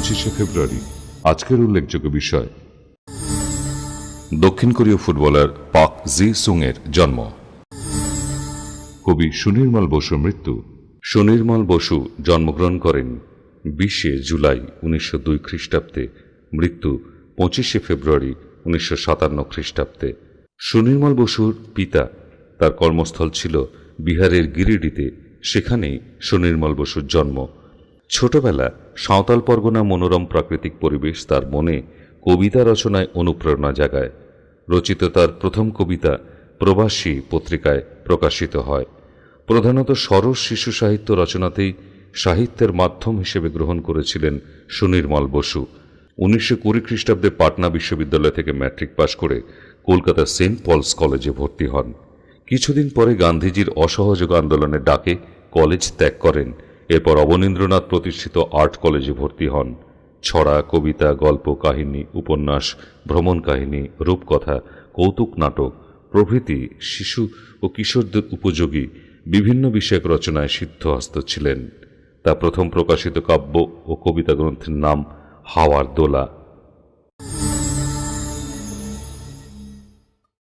25শে ফেব্রুয়ারি। আজকের উল্লেখযোগ্য বিষয়: দক্ষিণ কোরীয় ফুটবলার পাক জি সুং এর জন্ম। কবি সুনির্মল বসুর মৃত্যু। সুনির্মল বসু জন্মগ্রহণ করেন 20শে জুলাই 1902 খ্রিস্টাব্দে, মৃত্যু 25শে ফেব্রুয়ারি 1957 খ্রিস্টাব্দে। সুনির্মল বসুর পিতা, তার কর্মস্থল ছিল বিহারের গিরিডিতে, সেখানেই সুনির্মল বসুর জন্ম। ছোটবেলা সাঁওতাল পরগনা মনোরম প্রাকৃতিক পরিবেশ তার মনে কবিতা রচনায় অনুপ্রেরণা জাগায়। রচিত তার প্রথম কবিতা প্রবাসী পত্রিকায় প্রকাশিত হয়। প্রধানত সরস শিশু সাহিত্য রচনাতেই সাহিত্যের মাধ্যম হিসেবে গ্রহণ করেছিলেন সুনির্মল বসু। 1920 খ্রিস্টাব্দে পাটনা বিশ্ববিদ্যালয় থেকে ম্যাট্রিক পাশ করে কলকাতা সেন্ট পলস কলেজে ভর্তি হন। কিছুদিন পরে গান্ধীজির অসহযোগ আন্দোলনের ডাকে কলেজ ত্যাগ করেন। এরপর অবনীন্দ্রনাথ প্রতিষ্ঠিত আর্ট কলেজে ভর্তি হন। ছড়া, কবিতা, গল্প, কাহিনী, উপন্যাস, ভ্রমণ কাহিনী, রূপকথা, কৌতুক নাটক প্রভৃতি শিশু ও কিশোরদের উপযোগী বিভিন্ন বিষয়ক রচনায় সিদ্ধহস্ত ছিলেন। তার প্রথম প্রকাশিত কাব্য ও কবিতা গ্রন্থের নাম হাওয়ার দোলা।